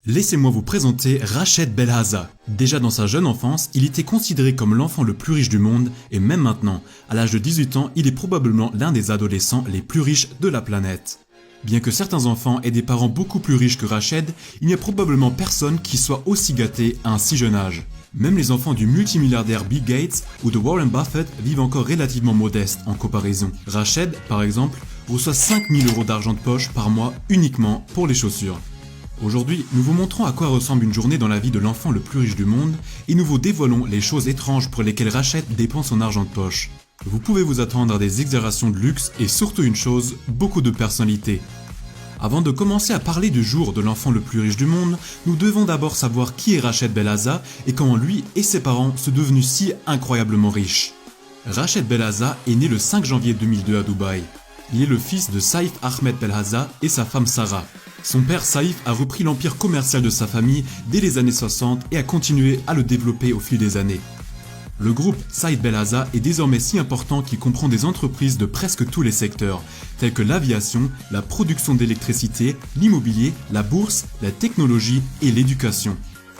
Laissez-moi vous présenter Rached Belhaza. Déjà dans sa jeune enfance, il était considéré comme l'enfant le plus riche du monde et même maintenant, à l'âge de 18 ans, il est probablement l'un des adolescents les plus riches de la planète. Bien que certains enfants aient des parents beaucoup plus riches que Rached, il n'y a probablement personne qui soit aussi gâté à un si jeune âge. Même les enfants du multimilliardaire Bill Gates ou de Warren Buffett vivent encore relativement modestes en comparaison. Rached, par exemple, reçoit 5000 € d'argent de poche par mois uniquement pour les chaussures. Aujourd'hui, nous vous montrons à quoi ressemble une journée dans la vie de l'enfant le plus riche du monde et nous vous dévoilons les choses étranges pour lesquelles Rached dépense son argent de poche. Vous pouvez vous attendre à des exagérations de luxe et surtout une chose, beaucoup de personnalité. Avant de commencer à parler du jour de l'enfant le plus riche du monde, nous devons d'abord savoir qui est Rached Belhaza et comment lui et ses parents sont devenus si incroyablement riches. Rached Belhaza est né le 5 janvier 2002 à Dubaï. Il est le fils de Saïf Ahmed Belhaza et sa femme Sarah. Son père Saïf a repris l'empire commercial de sa famille dès les années 60 et a continué à le développer au fil des années. Le groupe Saïf Belhaza est désormais si important qu'il comprend des entreprises de presque tous les secteurs, tels que l'aviation, la production d'électricité, l'immobilier, la bourse, la technologie et l'éducation.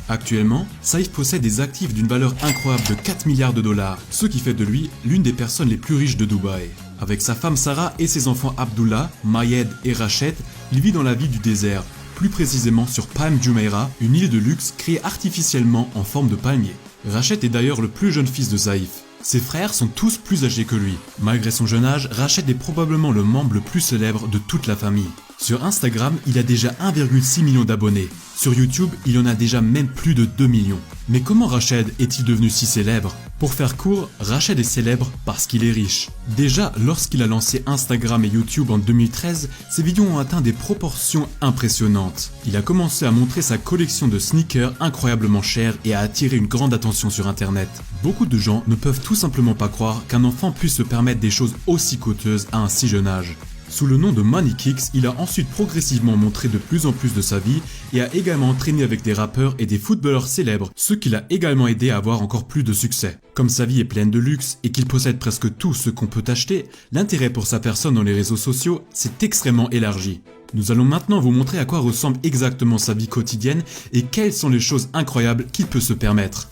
Actuellement, Saïf possède des actifs d'une valeur incroyable de 4 milliards de dollars, ce qui fait de lui l'une des personnes les plus riches de Dubaï. Avec sa femme Sarah et ses enfants Abdullah, Mayed et Rached, il vit dans la ville du désert, plus précisément sur Palm Jumeirah, une île de luxe créée artificiellement en forme de palmier. Rached est d'ailleurs le plus jeune fils de Saïf. Ses frères sont tous plus âgés que lui. Malgré son jeune âge, Rached est probablement le membre le plus célèbre de toute la famille. Sur Instagram, il a déjà 1,6 million d'abonnés. Sur YouTube, il en a déjà même plus de 2 millions. Mais comment Rached est-il devenu si célèbre? Pour faire court, Rached est célèbre parce qu'il est riche. Déjà, lorsqu'il a lancé Instagram et YouTube en 2013, ses vidéos ont atteint des proportions impressionnantes. Il a commencé à montrer sa collection de sneakers incroyablement chers et a attiré une grande attention sur internet. Beaucoup de gens ne peuvent tout simplement pas croire qu'un enfant puisse se permettre des choses aussi coûteuses à un si jeune âge. Sous le nom de Money Kicks, il a ensuite progressivement montré de plus en plus de sa vie et a également entraîné avec des rappeurs et des footballeurs célèbres, ce qui l'a également aidé à avoir encore plus de succès. Comme sa vie est pleine de luxe et qu'il possède presque tout ce qu'on peut acheter, l'intérêt pour sa personne dans les réseaux sociaux s'est extrêmement élargi. Nous allons maintenant vous montrer à quoi ressemble exactement sa vie quotidienne et quelles sont les choses incroyables qu'il peut se permettre.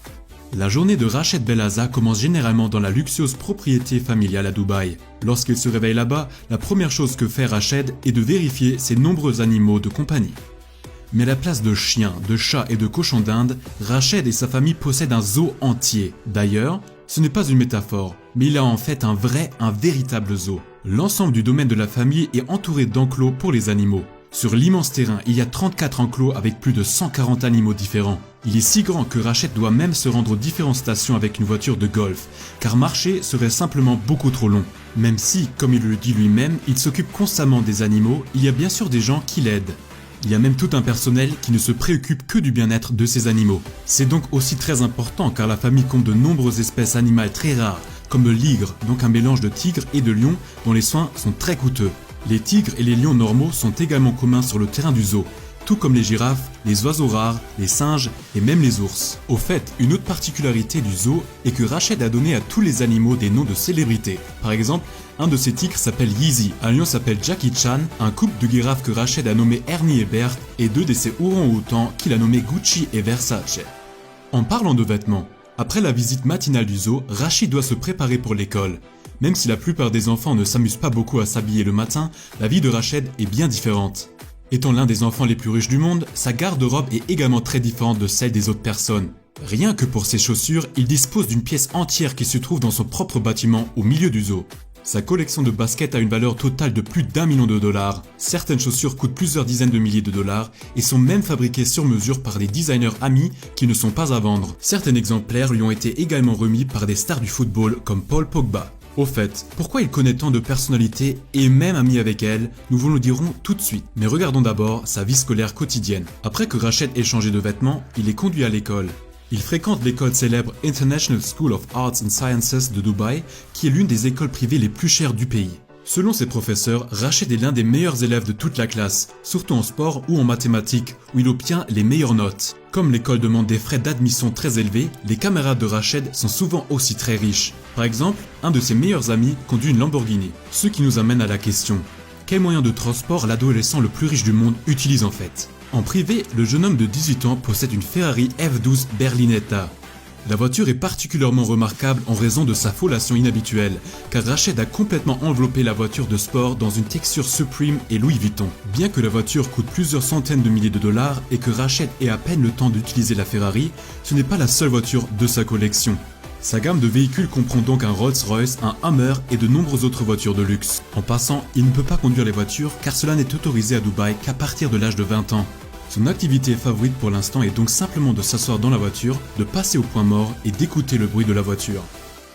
La journée de Rached Belhaza commence généralement dans la luxueuse propriété familiale à Dubaï. Lorsqu'il se réveille là-bas, la première chose que fait Rached est de vérifier ses nombreux animaux de compagnie. Mais à la place de chiens, de chats et de cochons d'Inde, Rached et sa famille possèdent un zoo entier. D'ailleurs, ce n'est pas une métaphore, mais il a en fait un véritable zoo. L'ensemble du domaine de la famille est entouré d'enclos pour les animaux. Sur l'immense terrain, il y a 34 enclos avec plus de 140 animaux différents. Il est si grand que Rached doit même se rendre aux différentes stations avec une voiture de golf, car marcher serait simplement beaucoup trop long. Même si, comme il le dit lui-même, il s'occupe constamment des animaux, il y a bien sûr des gens qui l'aident. Il y a même tout un personnel qui ne se préoccupe que du bien-être de ces animaux. C'est donc aussi très important car la famille compte de nombreuses espèces animales très rares, comme le ligre, donc un mélange de tigre et de lion dont les soins sont très coûteux. Les tigres et les lions normaux sont également communs sur le terrain du zoo, tout comme les girafes, les oiseaux rares, les singes et même les ours. Au fait, une autre particularité du zoo est que Rached a donné à tous les animaux des noms de célébrités. Par exemple, un de ses tigres s'appelle Yeezy, un lion s'appelle Jackie Chan, un couple de girafes que Rached a nommé Ernie et Bert et deux de ses orang-outans qu'il a nommés Gucci et Versace. En parlant de vêtements, après la visite matinale du zoo, Rached doit se préparer pour l'école. Même si la plupart des enfants ne s'amusent pas beaucoup à s'habiller le matin, la vie de Rached est bien différente. Étant l'un des enfants les plus riches du monde, sa garde-robe est également très différente de celle des autres personnes. Rien que pour ses chaussures, il dispose d'une pièce entière qui se trouve dans son propre bâtiment au milieu du zoo. Sa collection de baskets a une valeur totale de plus d'1 million de dollars. Certaines chaussures coûtent plusieurs dizaines de milliers de dollars et sont même fabriquées sur mesure par des designers amis qui ne sont pas à vendre. Certains exemplaires lui ont été également remis par des stars du football comme Paul Pogba. Au fait, pourquoi il connaît tant de personnalités et est même ami avec elles, nous vous le dirons tout de suite. Mais regardons d'abord sa vie scolaire quotidienne. Après que Rached ait changé de vêtements, il est conduit à l'école. Il fréquente l'école célèbre International School of Arts and Sciences de Dubaï, qui est l'une des écoles privées les plus chères du pays. Selon ses professeurs, Rached est l'un des meilleurs élèves de toute la classe, surtout en sport ou en mathématiques, où il obtient les meilleures notes. Comme l'école demande des frais d'admission très élevés, les camarades de Rached sont souvent aussi très riches. Par exemple, un de ses meilleurs amis conduit une Lamborghini. Ce qui nous amène à la question, quel moyen de transport l'adolescent le plus riche du monde utilise en fait? En privé, le jeune homme de 18 ans possède une Ferrari F12 Berlinetta. La voiture est particulièrement remarquable en raison de sa foliation inhabituelle, car Rached a complètement enveloppé la voiture de sport dans une texture Supreme et Louis Vuitton. Bien que la voiture coûte plusieurs centaines de milliers de dollars et que Rached ait à peine le temps d'utiliser la Ferrari, ce n'est pas la seule voiture de sa collection. Sa gamme de véhicules comprend donc un Rolls-Royce, un Hummer et de nombreuses autres voitures de luxe. En passant, il ne peut pas conduire les voitures car cela n'est autorisé à Dubaï qu'à partir de l'âge de 20 ans. Son activité favorite pour l'instant est donc simplement de s'asseoir dans la voiture, de passer au point mort et d'écouter le bruit de la voiture.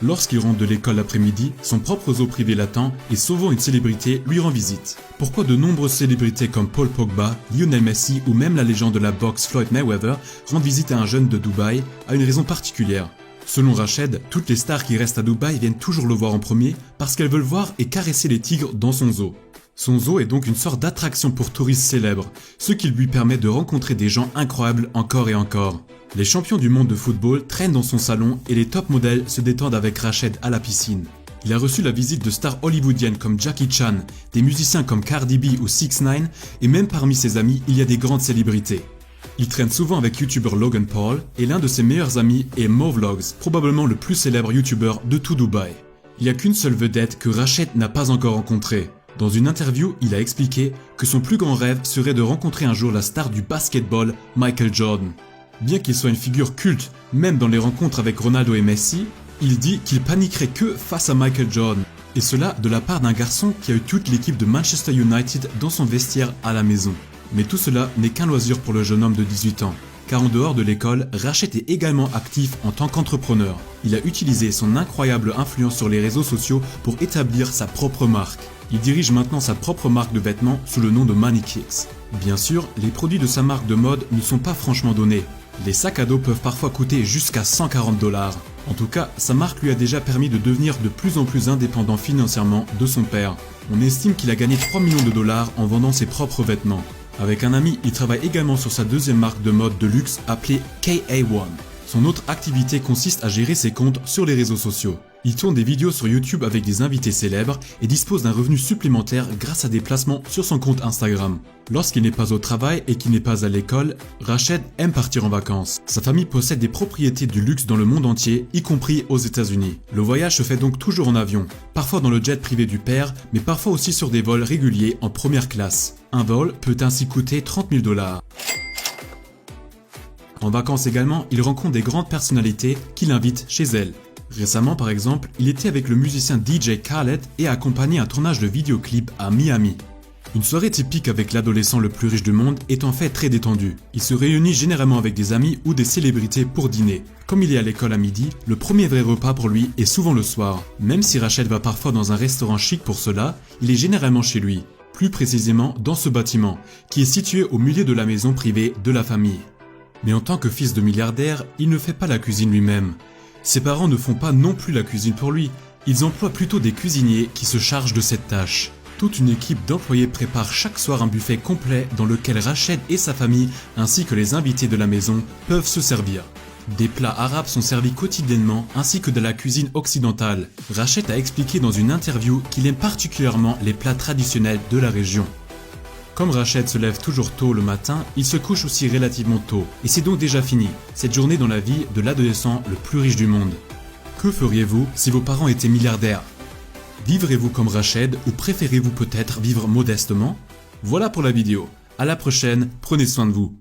Lorsqu'il rentre de l'école l'après-midi, son propre zoo privé l'attend et souvent une célébrité lui rend visite. Pourquoi de nombreuses célébrités comme Paul Pogba, Lionel Messi ou même la légende de la boxe Floyd Mayweather rendent visite à un jeune de Dubaï a une raison particulière. Selon Rached, toutes les stars qui restent à Dubaï viennent toujours le voir en premier parce qu'elles veulent voir et caresser les tigres dans son zoo. Son zoo est donc une sorte d'attraction pour touristes célèbres, ce qui lui permet de rencontrer des gens incroyables encore et encore. Les champions du monde de football traînent dans son salon et les top modèles se détendent avec Rached à la piscine. Il a reçu la visite de stars hollywoodiennes comme Jackie Chan, des musiciens comme Cardi B ou 6ix9ine et même parmi ses amis il y a des grandes célébrités. Il traîne souvent avec youtubeur Logan Paul et l'un de ses meilleurs amis est Movlogs, probablement le plus célèbre youtubeur de tout Dubaï. Il n'y a qu'une seule vedette que Rached n'a pas encore rencontrée. Dans une interview, il a expliqué que son plus grand rêve serait de rencontrer un jour la star du basketball, Michael Jordan. Bien qu'il soit une figure culte, même dans les rencontres avec Ronaldo et Messi, il dit qu'il paniquerait que face à Michael Jordan. Et cela de la part d'un garçon qui a eu toute l'équipe de Manchester United dans son vestiaire à la maison. Mais tout cela n'est qu'un loisir pour le jeune homme de 18 ans. Car en dehors de l'école, Rached est également actif en tant qu'entrepreneur. Il a utilisé son incroyable influence sur les réseaux sociaux pour établir sa propre marque. Il dirige maintenant sa propre marque de vêtements sous le nom de Money-Kicks. Bien sûr, les produits de sa marque de mode ne sont pas franchement donnés. Les sacs à dos peuvent parfois coûter jusqu'à 140 $. En tout cas, sa marque lui a déjà permis de devenir de plus en plus indépendant financièrement de son père. On estime qu'il a gagné 3 millions de dollars en vendant ses propres vêtements. Avec un ami, il travaille également sur sa deuxième marque de mode de luxe appelée KA1. Son autre activité consiste à gérer ses comptes sur les réseaux sociaux. Il tourne des vidéos sur YouTube avec des invités célèbres et dispose d'un revenu supplémentaire grâce à des placements sur son compte Instagram. Lorsqu'il n'est pas au travail et qu'il n'est pas à l'école, Rached aime partir en vacances. Sa famille possède des propriétés du luxe dans le monde entier, y compris aux États-Unis. Le voyage se fait donc toujours en avion, parfois dans le jet privé du père, mais parfois aussi sur des vols réguliers en première classe. Un vol peut ainsi coûter 30 000 $. En vacances également, il rencontre des grandes personnalités qui l'invitent chez elles. Récemment par exemple, il était avec le musicien DJ Khaled et a accompagné un tournage de vidéoclip à Miami. Une soirée typique avec l'adolescent le plus riche du monde est en fait très détendue. Il se réunit généralement avec des amis ou des célébrités pour dîner. Comme il est à l'école à midi, le premier vrai repas pour lui est souvent le soir. Même si Rached va parfois dans un restaurant chic pour cela, il est généralement chez lui. Plus précisément dans ce bâtiment, qui est situé au milieu de la maison privée de la famille. Mais en tant que fils de milliardaire, il ne fait pas la cuisine lui-même. Ses parents ne font pas non plus la cuisine pour lui, ils emploient plutôt des cuisiniers qui se chargent de cette tâche. Toute une équipe d'employés prépare chaque soir un buffet complet dans lequel Rached et sa famille, ainsi que les invités de la maison, peuvent se servir. Des plats arabes sont servis quotidiennement ainsi que de la cuisine occidentale. Rached a expliqué dans une interview qu'il aime particulièrement les plats traditionnels de la région. Comme Rached se lève toujours tôt le matin, il se couche aussi relativement tôt. Et c'est donc déjà fini, cette journée dans la vie de l'adolescent le plus riche du monde. Que feriez-vous si vos parents étaient milliardaires? Vivrez-vous comme Rached ou préférez-vous peut-être vivre modestement? Voilà pour la vidéo. À la prochaine, prenez soin de vous.